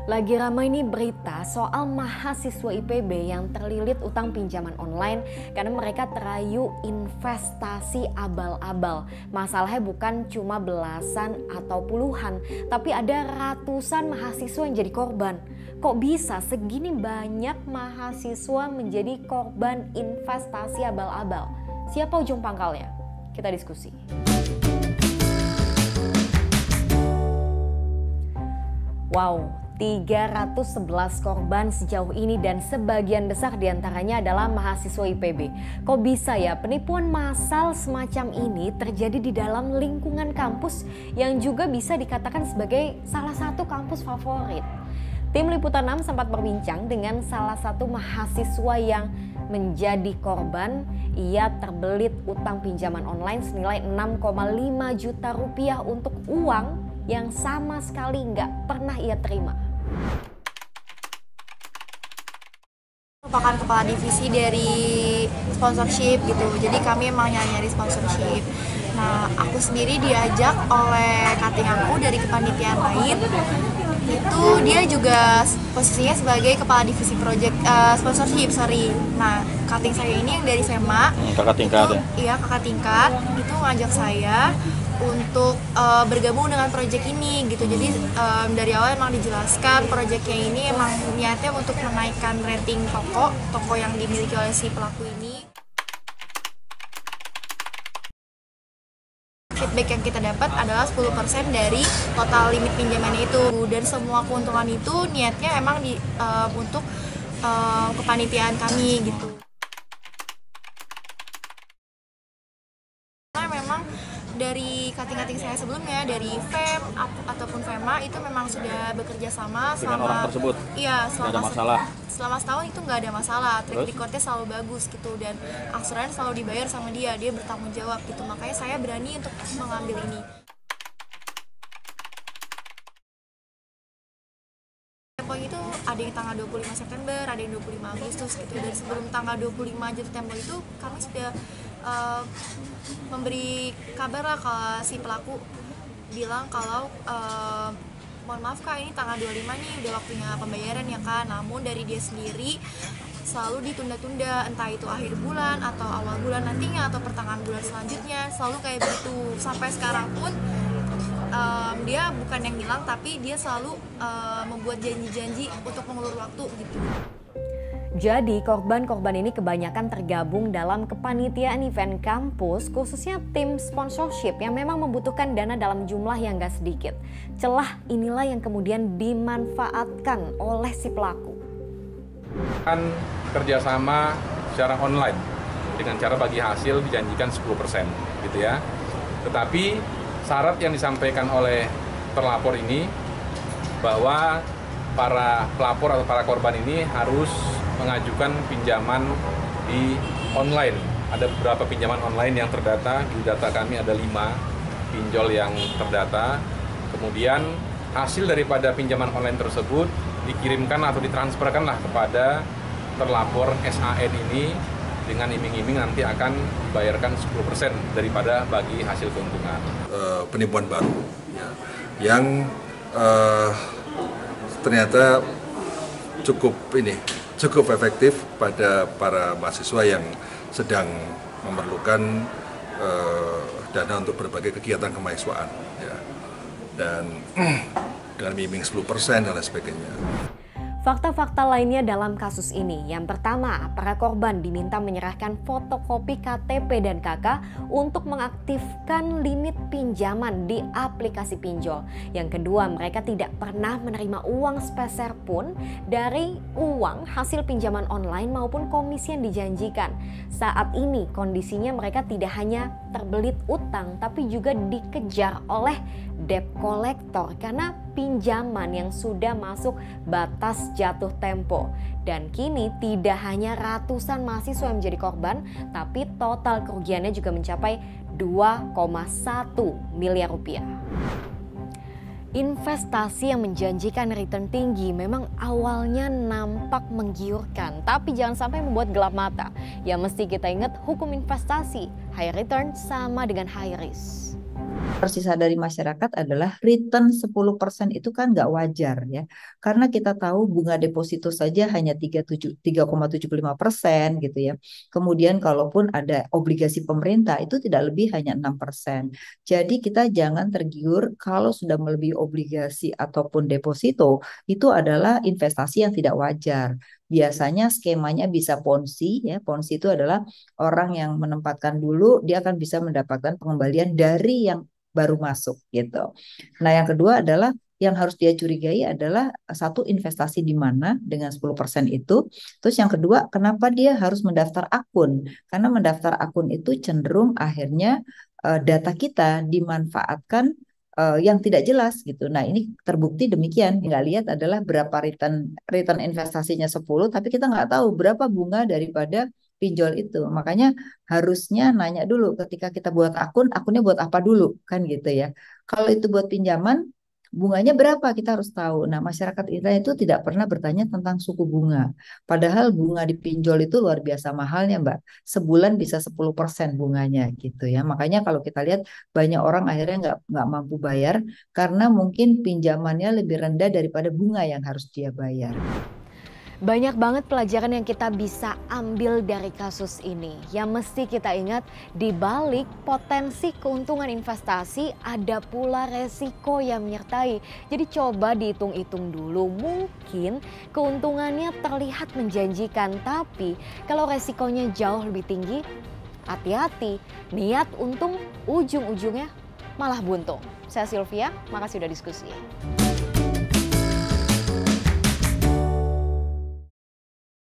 Lagi ramai nih berita soal mahasiswa IPB yang terlilit utang pinjaman online karena mereka terayu investasi abal-abal. Masalahnya bukan cuma belasan atau puluhan, tapi ada ratusan mahasiswa yang jadi korban. Kok bisa segini banyak mahasiswa menjadi korban investasi abal-abal? Siapa ujung pangkalnya? Kita diskusi. Wow, 311 korban sejauh ini dan sebagian besar diantaranya adalah mahasiswa IPB. Kok bisa ya penipuan massal semacam ini terjadi di dalam lingkungan kampus yang juga bisa dikatakan sebagai salah satu kampus favorit? Tim Liputan 6 sempat berbincang dengan salah satu mahasiswa yang menjadi korban. Ia terbelit utang pinjaman online senilai 6,5 juta rupiah untuk uang yang sama sekali nggak pernah ia terima. Merupakan kepala divisi dari sponsorship gitu, jadi kami emang nyari sponsorship. Nah, aku sendiri diajak oleh cutting aku dari kepanitiaan lain. Itu dia juga posisinya sebagai kepala divisi project sponsorship, sorry. Nah, cutting saya ini yang dari FEMA, kakak tingkat ya? Iya, kakak tingkat itu ngajak saya untuk bergabung dengan proyek ini gitu. Jadi dari awal emang dijelaskan proyeknya ini emang niatnya untuk menaikkan rating toko yang dimiliki oleh si pelaku ini. Feedback yang kita dapat adalah 10% dari total limit pinjamannya itu, dan semua keuntungan itu niatnya emang untuk kepanitiaan kami gitu. Memang dari cutting saya sebelumnya dari FEM ataupun FEMA itu memang sudah bekerja sama dengan orang tersebut. Iya, ada masalah. Selama setahun itu nggak ada masalah, track recordnya selalu bagus gitu, dan angsuran selalu dibayar sama dia bertanggung jawab gitu, makanya saya berani untuk mengambil ini. Temponya itu ada yang tanggal 25 September, ada yang 25 Agustus gitu, dan sebelum tanggal 25 jatuh tempo itu kami sudah memberi kabar lah ke si pelaku, bilang kalau mohon maaf kak, ini tanggal 25 nih udah waktunya pembayaran ya kak, namun dari dia sendiri selalu ditunda-tunda, entah itu akhir bulan atau awal bulan nantinya atau pertengahan bulan selanjutnya, selalu kayak begitu. Sampai sekarang pun dia bukan yang hilang, tapi dia selalu membuat janji-janji untuk mengulur waktu gitu. Jadi korban-korban ini kebanyakan tergabung dalam kepanitiaan event kampus, khususnya tim sponsorship yang memang membutuhkan dana dalam jumlah yang gak sedikit. Celah inilah yang kemudian dimanfaatkan oleh si pelaku. Kan kerjasama secara online dengan cara bagi hasil dijanjikan 10% gitu ya. Tetapi syarat yang disampaikan oleh terlapor ini bahwa para pelapor atau para korban ini harus mengajukan pinjaman di online. Ada beberapa pinjaman online yang terdata, di data kami ada 5 pinjol yang terdata. Kemudian hasil daripada pinjaman online tersebut dikirimkan atau ditransferkanlah kepada terlapor SAN ini dengan iming-iming nanti akan dibayarkan 10% daripada bagi hasil keuntungan. Penipuan baru ya, yang ternyata cukup efektif pada para mahasiswa yang sedang memerlukan dana untuk berbagai kegiatan kemahasiswaan ya. Dan dengan iming 10% dan lain sebagainya. Fakta-fakta lainnya dalam kasus ini. Yang pertama, para korban diminta menyerahkan fotokopi KTP dan KK untuk mengaktifkan limit pinjaman di aplikasi pinjol. Yang kedua, mereka tidak pernah menerima uang sepeser pun dari uang hasil pinjaman online maupun komisi yang dijanjikan. Saat ini kondisinya mereka tidak hanya terbelit utang tapi juga dikejar oleh debt collector karena pinjaman yang sudah masuk batas jatuh tempo. Dan kini tidak hanya ratusan mahasiswa yang menjadi korban, tapi total kerugiannya juga mencapai 2,1 miliar rupiah. Investasi yang menjanjikan return tinggi memang awalnya nampak menggiurkan, tapi jangan sampai membuat gelap mata. Yang mesti kita ingat, hukum investasi, high return sama dengan high risk. Harus disadari masyarakat adalah return 10% itu kan nggak wajar ya. Karena kita tahu bunga deposito saja hanya 3,75% gitu ya. Kemudian kalaupun ada obligasi pemerintah itu tidak lebih hanya 6%. Jadi kita jangan tergiur kalau sudah melebihi obligasi ataupun deposito itu adalah investasi yang tidak wajar. Biasanya skemanya bisa ponzi ya. Ponzi itu adalah orang yang menempatkan dulu dia akan bisa mendapatkan pengembalian dari yang baru masuk gitu. Nah, yang kedua adalah yang harus dia curigai adalah satu investasi di mana dengan 10% itu. Terus yang kedua, kenapa dia harus mendaftar akun? Karena mendaftar akun itu cenderung akhirnya data kita dimanfaatkan yang tidak jelas gitu. Nah, ini terbukti demikian. Nggak lihat adalah berapa return investasinya 10, tapi kita nggak tahu berapa bunga daripada pinjol itu. Makanya harusnya nanya dulu ketika kita buat akun, akunnya buat apa dulu kan gitu ya. Kalau itu buat pinjaman, bunganya berapa kita harus tahu. Nah, masyarakat kita itu tidak pernah bertanya tentang suku bunga. Padahal bunga di pinjol itu luar biasa mahalnya, Mbak. Sebulan bisa 10% bunganya gitu ya. Makanya kalau kita lihat banyak orang akhirnya nggak mampu bayar karena mungkin pinjamannya lebih rendah daripada bunga yang harus dia bayar. Banyak banget pelajaran yang kita bisa ambil dari kasus ini. Yang mesti kita ingat, di balik potensi keuntungan investasi ada pula resiko yang menyertai. Jadi coba dihitung-hitung dulu. Mungkin keuntungannya terlihat menjanjikan, tapi kalau resikonya jauh lebih tinggi, hati-hati. Niat untung, ujung-ujungnya malah buntung. Saya Sylvia, makasih udah diskusi.